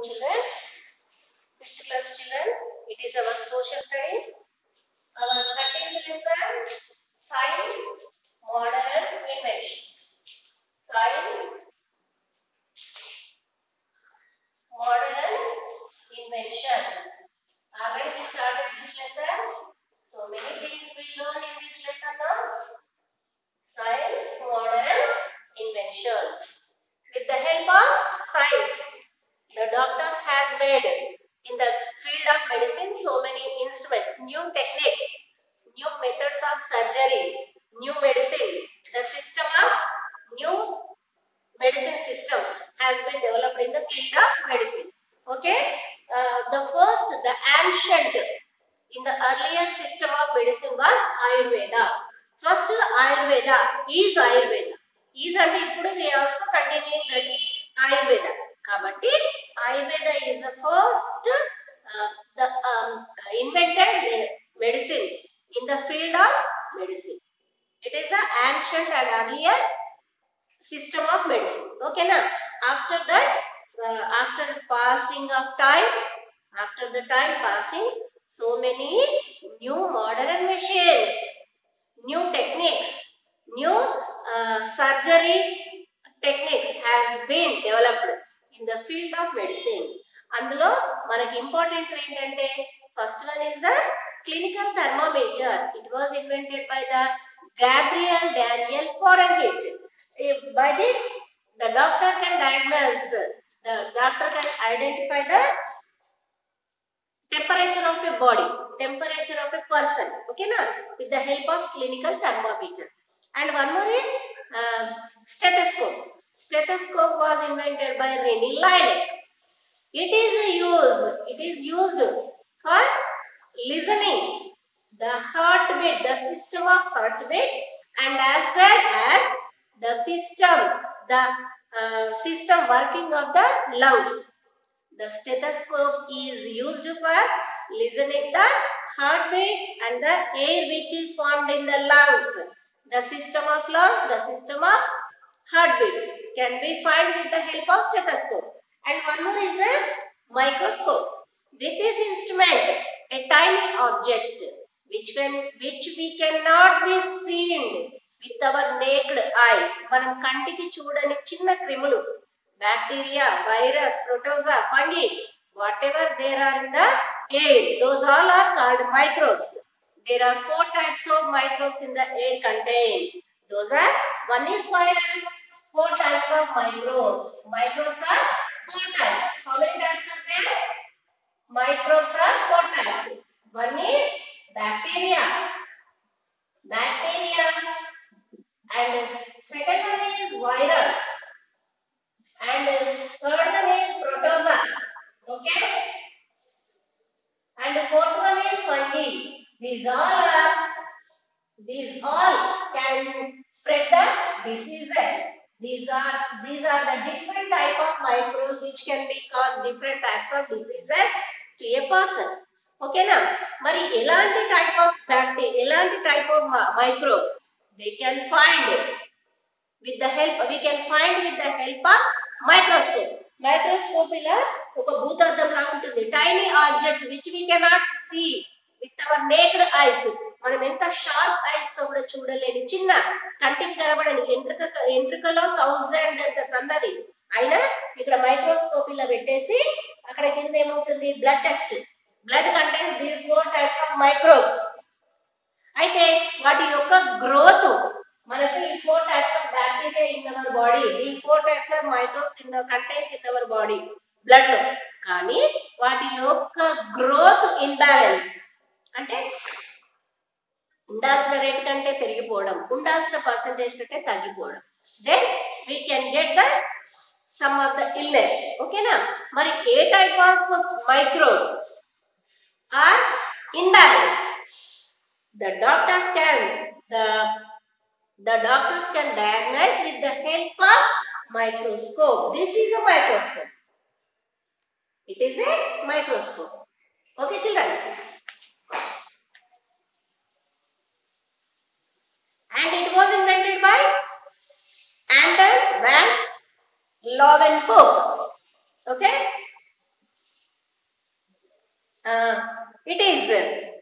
children, 6th class children. It is our social studies. Our 13th lesson, science, modern inventions. Science, modern inventions. Already we started this lesson. So many things we learn in this lesson now. Science, modern inventions. With the help of science, the doctors has made in the field of medicine so many instruments, new techniques, new methods of surgery, new medicine. The system of new medicine system has been developed in the field of medicine. Okay, the ancient in the earlier system of medicine was Ayurveda. First Ayurveda is Ayurveda. Is and ఇప్పుడు we also continuing that Ayurveda. కాబట్టి Ayurveda is the first the invented medicine in the field of medicine. It is the ancient and earlier system of medicine. Okay now, after that after passing of time, after the time passing, so many new modern machines, new techniques, new surgery techniques has been developed in the field of medicine. అందులో మనకి important ఏంటంటే first one is the clinical thermometer. It was invented by the Gabriel Daniel Fahrenheit. By this, the doctor can diagnose, the doctor can identify the temperature of a body, temperature of a person, okay na, with the help of clinical thermometer. And one more is stethoscope. Stethoscope was invented by René Laennec. It is used for listening the heartbeat, the system of heartbeat, and as well as the system working of the lungs. The stethoscope is used for listening the heartbeat and the air which is formed in the lungs. The system of lungs, the system of heartbeat can be found with the help of stethoscope. And one more is the microscope. With this instrument, a tiny object which we cannot be seen with our naked eyes. మనం కంటికి చూడని చిన్న క్రిములు, bacteria, virus, protozoa, fungi, whatever there are in the air, those all are called microbes. There are 4 types of microbes in the air contained. Those are, one is virus, 4 types of microbes. Microbes are 4 types. How many types are there? Microbes are 4 types. One is bacteria, and second one is virus, and third one is protozoa, okay, and fourth one is fungi. These all can spread the diseases. These are the different type of microbes which can be cause different types of diseases to a person. Okay na, మరి ఎలాంటి type of bacteria, ఎలాంటి type of microbe they can find with the help, we can find with the help of microscope. Microscope ఇలా ఒక భూతద్దం లా ఉంటుంది, tiny object which we cannot see with our naked eyes. మనం ఎంత sharp ice తో కూడా చూడలేని చిన్న, కంటికి కనబడని ఎంట్రుకలో 1000 అంత సన్నది అయినా ఇక్కడ మైక్రోస్కోప్ ఇలా పెట్టేసి అక్కడ కింద ఏముంటుంది, blood test. Blood contains these 4 types of microbes. అయితే వాటి యొక్క గ్రోత్ మనకి 4 types of bacteria in our body, these 4 types of microbes contains in our body, blood లో. కానీ వాటి యొక్క గ్రోత్ ఇంబ్యాలెన్స్ అంటే ఉండాల్సిన రేట్ కంటే పెరిగిపోవడం, ఉండాల్సిన పర్సెంటేజ్ కంటే తగ్గిపోవడం, then we can get the sum of the illness. ఓకేనా, మరి a type of microbe or imbalance, the doctors can diagnose with the help of microscope. This is a microscope. It is a microscope. Okay children, and it was invented by Anton van Leeuwenhoek. Okay, Uh, it is.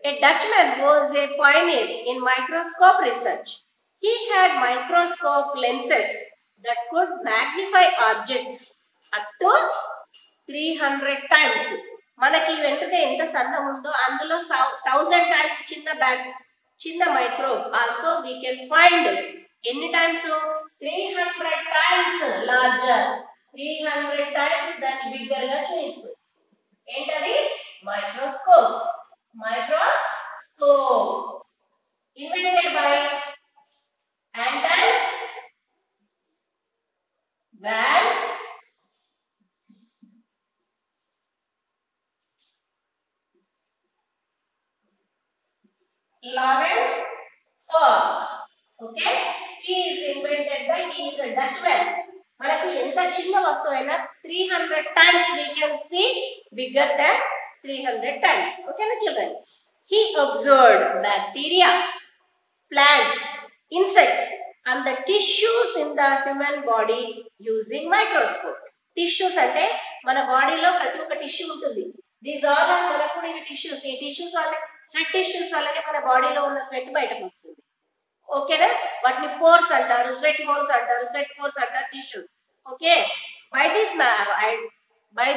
A Dutchman was a pioneer in microscope research. He had microscope lenses that could magnify objects up to 300 times. మనకి వెంట్రుక ఎంత సన్నం ఉందో అందులో 1000 times చిన్న microbe also we can find ఎన్ని times 300 times larger 300 times దాన్ని bigger గా చూపిస్తుంది ఏంటది microscope invented by Anton van Leeuwenhoek. Okay, he is a Dutchman. మనకి ఎంత చిన్న వస్తువైనా 300 times we can see bigger than 300 times. Okay, na children? He observed bacteria, plants, insects, and the tissues in the human body using microscope. Tissues అంటే మన బాడీలో ప్రతి ఒక్క tissue ఉంటుంది. These all are మనకు ఇవి టిష్యూస్. ఈ టిష్యూస్ వల్ల స్వెట్ టిష్యూస్ వల్లనే మన బాడీలో ఉన్న స్వెట్ బయటకు వస్తుంది. ఓకేనా? వాటిని పోర్స్ అంటారు, స్వెట్ హోల్స్ అంటారు, స్వెట్ పోర్స్ అంటారు tissue. Okay, by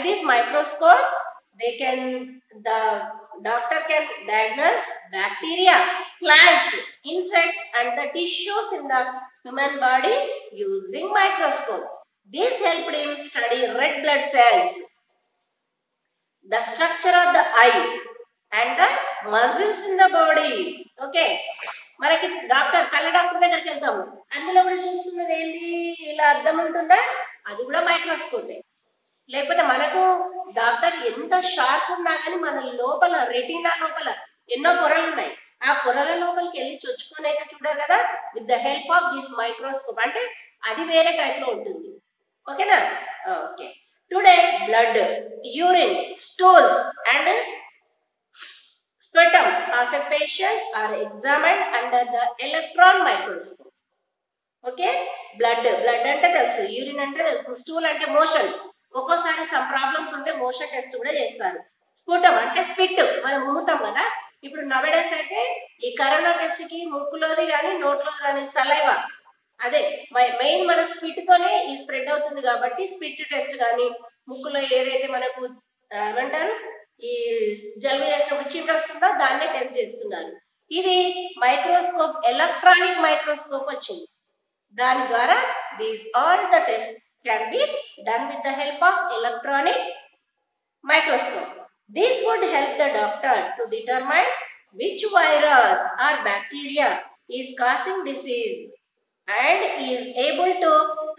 this microscope the doctor can diagnose bacteria, plants, insects and the tissues in the human body using microscope. This helped him study red blood cells, the structure of the eye and the muscles in the body. Okay, మనకి కళ్ళ doctor దగ్గరికి వెళ్తాము, అందులో కూడా చూస్తున్నది ఏంటి, ఇలా అద్దం ఉంటుందా, అది కూడా మైక్రోస్కోపే. లేకపోతే మనకు డాక్టర్ ఎంత షార్ప్ ఉన్నా కానీ మన లోపల రెటీనా లోపల ఎన్నో పొరలు ఉన్నాయి, ఆ పొరల లోపలికి వెళ్ళి చొచ్చుకొని అయితే చూడాలి కదా, with the help of this microscope. అంటే అది వేరే టైప్ లో ఉంటుంది. ఓకేనా? Okay. Today blood, urine, stools and sputum of a patient are examined under the electron microscope. Okay, blood అంటే తెలుసు, యూరిన్ అంటే తెలుసు, స్టూల్ అంటే మోషన్, ఒక్కోసారి సమ్ ప్రాబ్లమ్స్ ఉంటే మోషన్ టెస్ట్ కూడా చేస్తారు. స్పుటం అంటే స్పిట్, మనం ఉమ్ముతాం కదా. ఇప్పుడు నవడేస్ అయితే ఈ కరోనా టెస్ట్ కి ముక్కులోది కానీ నోట్లోది కానీ సలైవా, అదే మెయిన్ మనకు స్పిట్ తోనే ఈ స్ప్రెడ్ అవుతుంది కాబట్టి స్పిట్ టెస్ట్ కానీ ముక్కులో ఏదైతే మనకు ఏమంటారు ఈ జలుబు చేసినప్పుడు చీమ వస్తుందో దాన్నే టెస్ట్ చేస్తున్నారు. ఇది మైక్రోస్కోప్, ఎలక్ట్రానిక్ మైక్రోస్కోప్ వచ్చింది. దాని ద్వారా these all the tests can be done with the help of electronic microscope. This would help the doctor to determine which virus or bacteria is causing disease and is able to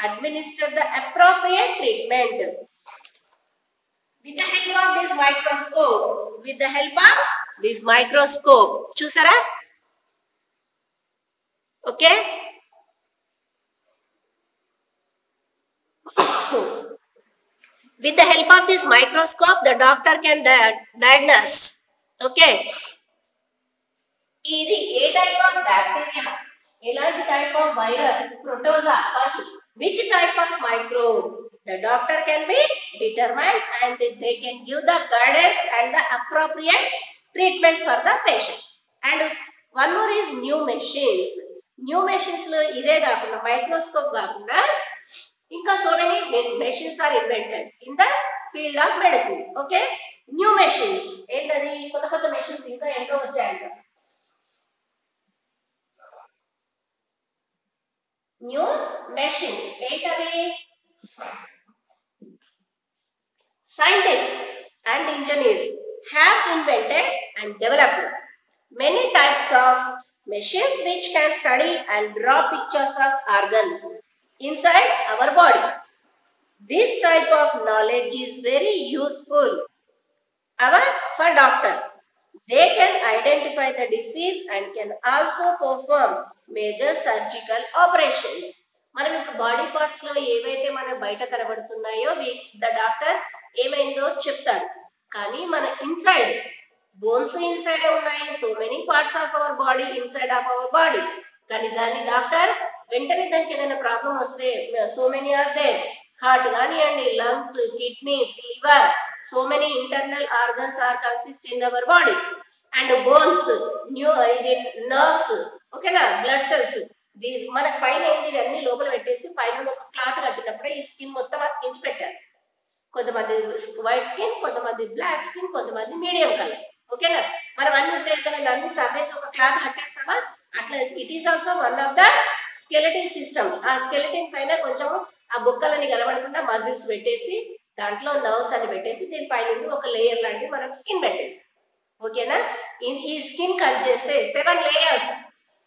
administer the appropriate treatment. With the help of this microscope, చూసారా? Okay, with the help of this microscope the doctor can diagnose. Okay, ఇది a type of bacteria, ఎలాంటి type of virus, protozoa, which type of microbe, the doctor can be determined and they can give the guidance and the appropriate treatment for the patient. And one more is new machines. New machines లో ఇదే కాకుండా microscope కాకుండా ఇంకా so many machines are invented in the field of medicine. Okay, new machines ఏంటది, కొత్త machines ఇంకా ఎన్నో వచ్చాయంట. New machines ఏంటవి? Scientists and engineers have invented and developed many types of machines which can study and draw pictures of organs inside our body. This type of knowledge is very useful for doctor. They can identify the disease and can also perform major surgical operations. మనం ఇప్పుడు body parts లో ఏవైతే మన బయట కనబడుతున్నాయో the doctor ఏమైందో చెప్తాడు, కానీ మన ఇన్సైడ్ బోన్స్ ఇన్సైడే ఉన్నాయి. So many parts of our body inside of our body, కానీ దాని డాక్టర్ వెంటనే దానికి ఏదైనా ప్రాబ్లం వస్తే so many are there, heart కానివ్వండి, lungs, kidneys, liver, so many internal organs are consist in our body, and bones, new ఇది nerves, ఓకేనా, blood cells. మనకు పైన ఏంది ఇవన్నీ లోపల పెట్టేసి పైన ఒక క్లాత్ కట్టినప్పుడే ఈ స్కిన్ మొత్తం అతికించి పెట్టారు. కొంతమంది వైట్ స్కిన్, కొంతమంది బ్లాక్ స్కిన్, కొంతమంది మీడియం కలర్, ఓకేనా. మనం అన్ని ఇప్పుడు అన్ని సర్దేసి ఒక క్లాత్ కట్టేస్తామా, అట్లా it is also one of the skeletal system. ఆ స్కెలెటన్ పైన కొంచెం ఆ బొక్కలని కనబడకుండా మజిల్స్ పెట్టేసి దాంట్లో నర్వ్స్ అని పెట్టేసి దీనిపైన ఒక లేయర్ లాంటివి మనం స్కిన్ పెట్టేసి, ఓకేనా. ఈ స్కిన్ కట్ చేస్తే 7 లేయర్స్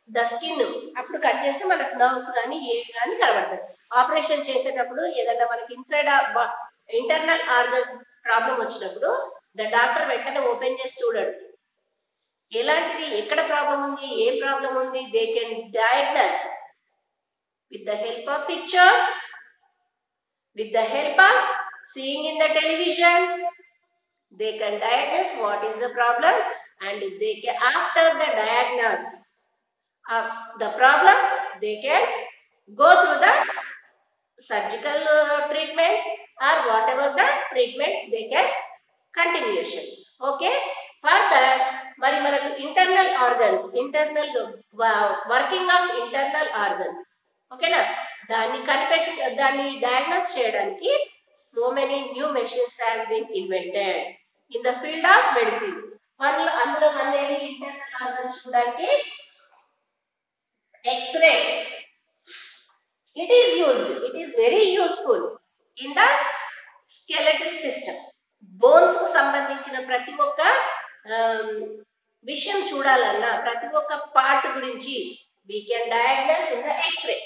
ద స్కిన్, అప్పుడు కట్ చేస్తే మనకు నర్వ్స్ కానీ ఏవి కానీ కనబడుతుంది. ఆపరేషన్ చేసేటప్పుడు ఏదైనా మనకి ఇన్సైడ్ ఇంటర్నల్ ఆర్గన్స్ ప్రాబ్లం వచ్చినప్పుడు ద డాక్టర్ వెంటనే ఓపెన్ చేసి చూడడు ఎలాంటిది, ఎక్కడ ప్రాబ్లం ఉంది, ఏ ప్రాబ్లం ఉంది. They can diagnose with the help of pictures, with the help of seeing in the television. They can diagnose what is the problem, and they can, after the diagnosis of the problem, they can go through the surgical treatment or whatever the treatment they can continuation. Okay, for that మరి మనకు internal organs, internal working of internal organs, ఓకేనా, దాన్ని diagnose చేయడానికి so many new machines has been invented in the field of medicine. అందులో అనేది internal organs చూడడానికి x-ray. It is used, it is very useful in the skeletal system. Bones కు సంబంధించిన ప్రతి ఒక్క విషయం చూడాలన్నా, ప్రతి ఒక్క పార్ట్ గురించి we can diagnose in the x-ray.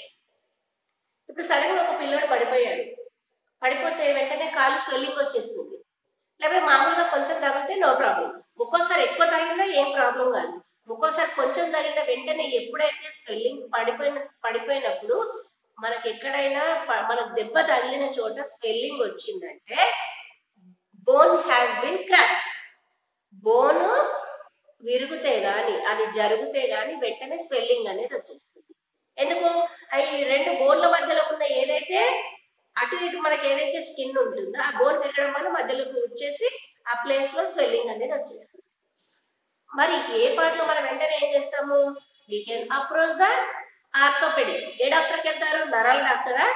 ఇప్పుడు సడన్ గా ఒక పిల్లోడు పడిపోతే వెంటనే కాలు స్వెల్లింగ్ వచ్చేస్తుంది, లేకపోతే మామూలుగా కొంచెం తగిలితే నో ప్రాబ్లం. ఒక్కోసారి ఎక్కువ తగిలినా ఏం ప్రాబ్లం కాదు, ఒక్కోసారి కొంచెం తగిలిన వెంటనే ఎప్పుడైతే స్వెల్లింగ్ పడిపోయినప్పుడు మనకి ఎక్కడైనా మనకు దెబ్బ తగిలిన చోట స్వెల్లింగ్ వచ్చిందంటే బోన్ హ్యాస్ బీన్ క్రాక్. బోను విరిగితే గాని, అది జరిగితే గాని వెంటనే స్వెల్లింగ్ అనేది వచ్చేస్తుంది. ఎందుకు, ఈ రెండు బోన్ల మధ్యలో ఉన్న ఏదైతే అటు ఇటు మనకి ఏదైతే స్కిన్ ఉంటుందో ఆ బోన్ విరగడం వల్ల మధ్యలోకి వచ్చేసి ఆ ప్లేస్ లో స్వెల్లింగ్ అనేది వచ్చేస్తుంది. మరి ఏ పార్ట్ లో మనం వెంటనే ఏం చేస్తాము, we can approach the orthopedic. ఏ డాక్టర్కి వెళ్తారు, నరాల డాక్టరా,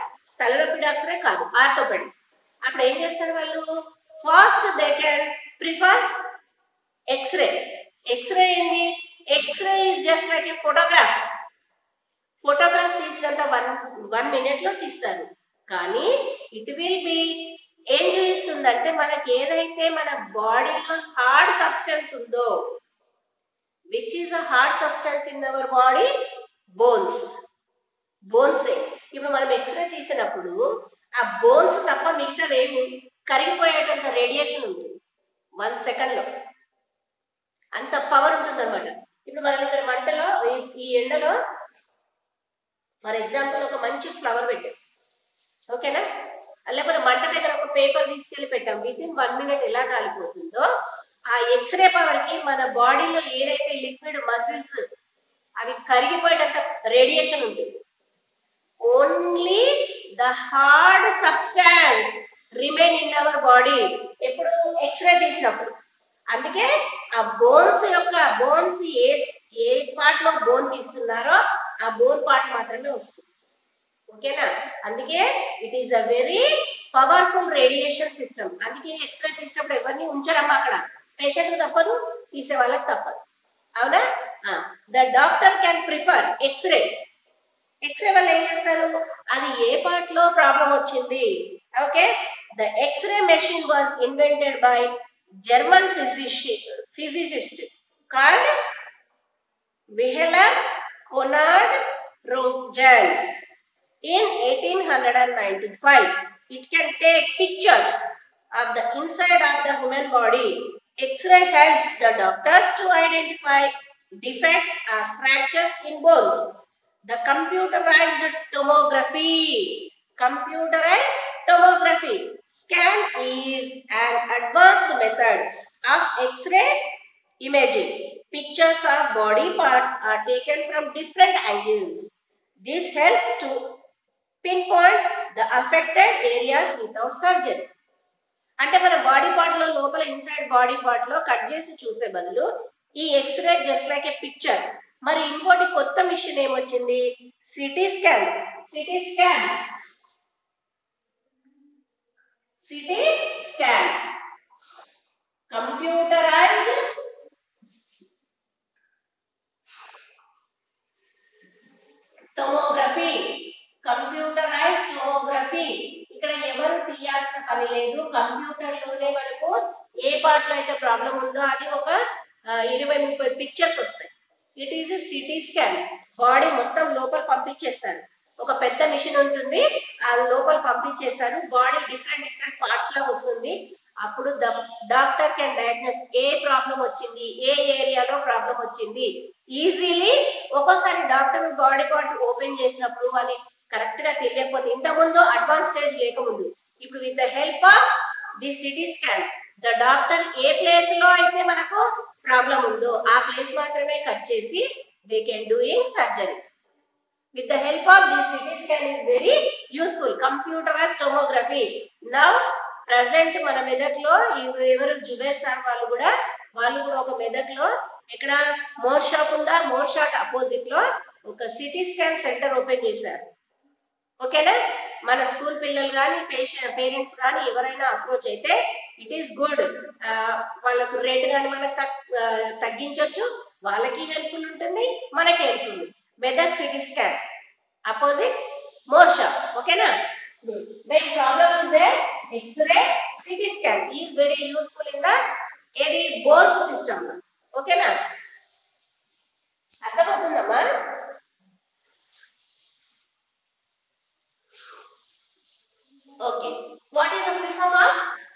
తలనొప్పి డాక్టరే కాదు, ఆర్థోపెడిక్. అప్పుడు ఏం చేస్తారు వాళ్ళు, first they can prefer x-ray. X-ray ఏంది, x-ray is just like a photograph. Photograph తీసినంత 1 minute లో తీస్తారు, కానీ ఇట్ విల్ బి ఏం చూపిస్తుందంటే మనకి ఏదైతే మన బాడీలో హార్డ్ సబ్స్టెన్స్ ఉందో, which is the hard substance in our body, bones. బోన్సే. ఇప్పుడు మనం ఎక్స్రే తీసినప్పుడు ఆ బోన్స్ తప్ప మిగతావేమి కరిగిపోయేటంత రేడియేషన్ ఉంటుంది 1 second లో, అంత పవర్ ఉంటుంది అనమాట. ఇప్పుడు మనం ఇక్కడ మంటలో ఈ ఎండలో ఫర్ ఎగ్జాంపుల్ ఒక మంచి ఫ్లవర్ పెట్టాం, ఓకేనా, లేకపోతే మంట దగ్గర ఒక పేపర్ తీసుకెళ్లి పెట్టాం, విత్ ఇన్ 1 minute ఎలా కాలిపోతుందో ఆ ఎక్స్రే పవర్ కి మన బాడీలో ఏదైతే లిక్విడ్ మజిల్స్ అవి కరిగిపోయేటంత రేడియేషన్ ఉంటుంది. Only the hard substance remain in our body ఎప్పుడు ఎక్స్రే తీసినప్పుడు. అందుకే ఆ బోన్స్ ఏ పార్ట్ లో బోన్ తీస్తున్నారో ఆ బోన్ పార్ట్ మాత్రమే వస్తుంది, ఓకేనా. అందుకే it is a very powerful radiation system. అందుకే ఎక్స్రే తీసినప్పుడు ఎవరిని ఉంచరమ్మా అక్కడ, పేషెంట్ తప్పదు, తీసే వాళ్ళకి తప్పదు, అవునా. The doctor can prefer x-ray. X-ray వల్ల ఏం చేస్తారు, అది ఏ పార్ట్ లో ప్రాబ్లం వచ్చింది. Okay, the x-ray machine was invented by German physicist called Wilhelm Conrad Röntgen in 1895. It can take pictures of the inside of the human body. X-ray helps the doctors to identify defects or fractures in bones. The computerized tomography scan is an advanced method of X-ray imaging. Pictures of body parts are taken from different angles. This helps to pinpoint the affected areas without surgery. అంటే మన body part లో body part లో cut చేసి చూసే బదులు ఈ x-ray just like a picture. మరి ఇంకోటి కొత్త మిషన్ ఏమొచ్చింది? CT scan. CT scan CT scan computerised tomography. Computerised tomography. ఇక్కడ ఎవరు తీయాల్సిన పని లేదు, కంప్యూటర్ లోనే మనకు ఏ పార్ట్ లో అయితే ప్రాబ్లం ఉందో అది ఒక 20-30 పిక్చర్స్ వస్తాయి. It is a CT scan. Body మొత్తం లోపల పంపించేస్తారు. ఒక పెద్ద మిషన్ ఉంటుంది, ఆ లోపల పంపించేస్తారు. బాడీ డిఫరెంట్ పార్ట్స్ లో వస్తుంది. అప్పుడు doctor can diagnose A problem వచ్చింది, ఏ ఏరియాలో ప్రాబ్లం వచ్చింది ఈజీలీ. ఒక్కోసారి డాక్టర్ బాడీ పార్ట్ ఓపెన్ చేసినప్పుడు అది కరెక్ట్ గా తెలియకపోతే, ఇంతకుముందు అడ్వాన్స్ స్టేజ్ లేకముందు, ఇప్పుడు with the help of the CT scan the doctor A place లో అయితే మనకు ప్రాబ్లం ఉందో ఆ ప్లేస్ మాత్రమే కట్ చేసి they can doing surgeries. With the help of this CT scan is very useful. Computerized tomography. Now present మన మెదక్లో ఎవరు జుబేర్ సార్ వాళ్ళు కూడా ఒక మెదక్లో ఇక్కడ మోర్ షాప్ ఉందా, మోర్ షాప్ అపోజిట్ లో ఒక సిటీ స్కాన్ సెంటర్ ఓపెన్ చేశారు. ఓకేనా? మన స్కూల్ పిల్లలు కానీ పేరెంట్స్ కానీ ఎవరైనా అప్రోచ్ అయితే ఇట్ ఈస్ గుడ్. వాళ్ళకు రేట్ కానీ మనకు తగ్గించవచ్చు, వాళ్ళకి హెల్ప్ఫుల్ ఉంటుంది, మనకి helpful. Medak CT scan opposite more shop. Okay na? When problem is there, X-ray CT scan is very useful in the bones system. Okay na? అర్థమవుతుందమ్మా? Okay. What is the full form of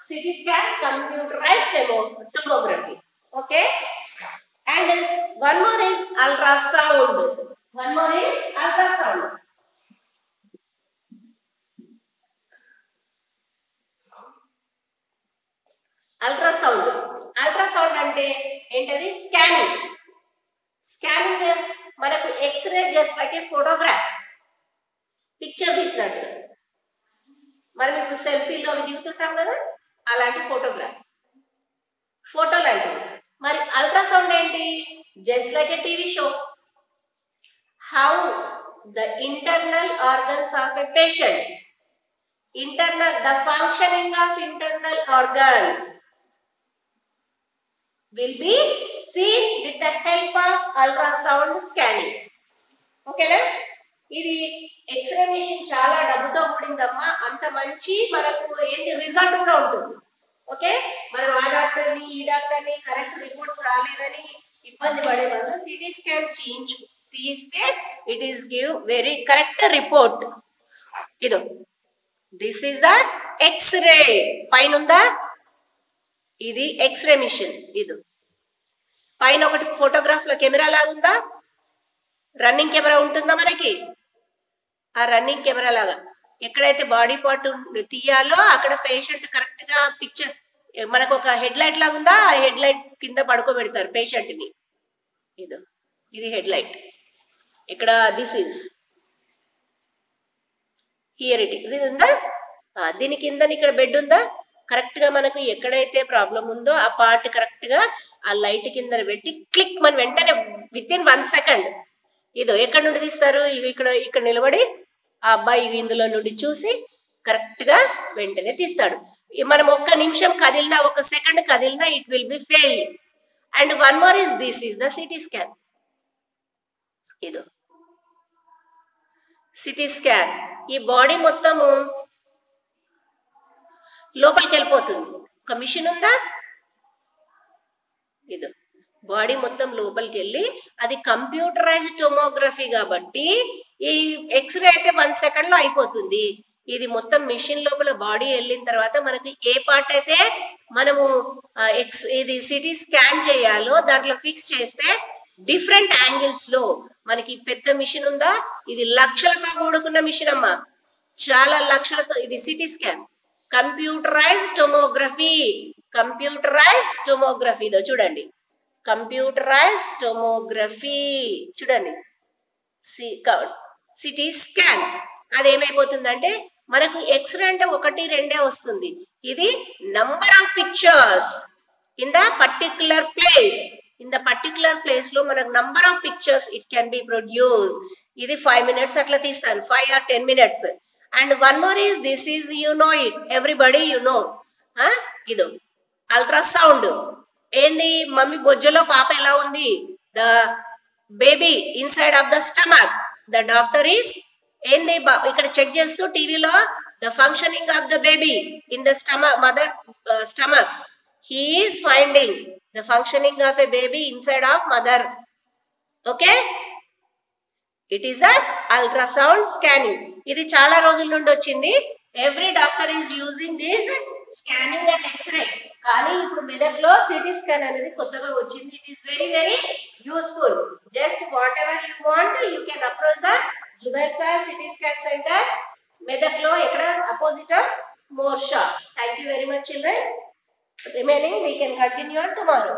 CT scan? Computerized tomography. Okay. And one more is ultrasound. One more is ultrasound. Ultrasound అంటే ఏంటది? Scanning మనకు x-ray just like a photograph, picture తీసినట్టు. మనం ఇప్పుడు సెల్ఫీలో అవి దిగుతుంటాం కదా, అలాంటి photo లాంటిది. మరి అల్ట్రాసౌండ్ ఏంటి? Just like A TV show. How the internal organs of a patient, the functioning of internal organs will be seen with the help of ultrasound scanning. Okay na? ఇది ఎక్స్రే మిషన్ చాలా డబ్బుతో కూడిందమ్మా. అంత మంచి మనకు ఏంటి result కూడా ఉంటుంది. Okay, మనం ఆ డాక్టర్ని ఈ డాక్టర్ని కరెక్ట్ రిపోర్ట్స్ రాలేదని ఇబ్బంది పడే బదులు సిటీ స్కాన్ తీస్తే it is give very correct report. ఇదో దిస్ ఈస్ ద ఎక్స్రే. పైన ఉందా? ఇది ఎక్స్రే మిషన్. ఇది పైన ఒకటి ఫోటోగ్రాఫ్ లో కెమెరా లాగుందా? రన్నింగ్ కెమెరా ఉంటుందా మనకి? ఆ రన్నింగ్ కెమెరా లాగా ఎక్కడైతే బాడీ పార్ట్ తీయాలో అక్కడ పేషెంట్ కరెక్ట్ గా పిక్చర్, మనకు ఒక హెడ్ లైట్ లాగుందా, ఆ హెడ్ లైట్ కింద పడుకోబెడతారు పేషెంట్ ని. ఇది హెడ్ లైట్. ఇక్కడ this is here it is. ఇది ఉందా? దీని కింద ఇక్కడ బెడ్ ఉందా? కరెక్ట్ గా మనకు ఎక్కడైతే ప్రాబ్లం ఉందో ఆ పార్ట్ కరెక్ట్ గా ఆ లైట్ కింద పెట్టి క్లిక్ మన వెంటనే విత్ ఇన్ 1 సెకండ్. ఇదో ఎక్కడ నుండి తీస్తారు? ఇక్కడ నిలబడి ఆ అబ్బాయి ఇందులో నుండి చూసి కరెక్ట్ గా వెంటనే తీస్తాడు. మనం ఒక్క నిమిషం కదిలినా, ఒక సెకండ్ కదిలినా it will be fail. And one more is this is the CT scan. ఇదో సిటీ స్కాన్. ఈ బాడీ మొత్తము లోపలికి వెళ్ళిపోతుంది. ఒక మిషన్ ఉందా? ఇదో బాడీ మొత్తం లోపలికి వెళ్ళి, అది కంప్యూటరైజ్డ్ టోమోగ్రఫీ కాబట్టి ఈ ఎక్స్రే అయితే 1 సెకండ్ లో అయిపోతుంది. ఇది మొత్తం మిషన్ లోపల బాడీ వెళ్ళిన తర్వాత మనకి ఏ పార్ట్ అయితే మనము ఇది సిటీ స్కాన్ చేయాలో దాంట్లో ఫిక్స్ చేస్తే డిఫరెంట్ యాంగిల్స్ లో మనకి పెద్ద మిషన్ ఉందా? ఇది లక్షలతో కూడుకున్న మిషన్ అమ్మా, చాలా లక్షలతో. ఇది సిటీ స్కాన్ కంప్యూటరైజ్డ్ టోమోగ్రఫీ. ఇదో చూడండి, కంప్యూటరైజ్డ్ టోమోగ్రఫీ చూడండి. సిటీ స్కాన్ అదేమైపోతుందంటే మనకు ఎక్స్రే అంటే 1, 2 వస్తుంది. ఇది number of pictures. in the particular place. In the particular place లో మనకు number of pictures it can be produced. ఇది 5 minutes అట్లా తీస్తాను, 5 or 10 minutes. And one more is, this is, you know it, everybody you know. ఇది ultrasound. ఏంది mummy బొజ్జలో పాప ఎలా ఉంది, the baby inside of the stomach, the doctor is ఏంది ఇక్కడ చెక్ చేస్తూ టీవీలో the functioning of the baby in the stomach, mother stomach. He is finding the functioning of a baby inside of mother. Okay, it is a ultrasound scanning. ఇది చాలా రోజుల నుండి వచ్చింది. Every doctor is using this scanning and x-ray. కానీ ఇప్పుడు మెదక్లో CT scan అనేది కొత్తగా వచ్చింది. It is very very useful. Just whatever you want you can approach the Zubair sir CT scan center, మెదక్లో, ఎక్కడ, అపోజిట్ మోర్షా. Thank you very much children. Remaining we can continue on tomorrow.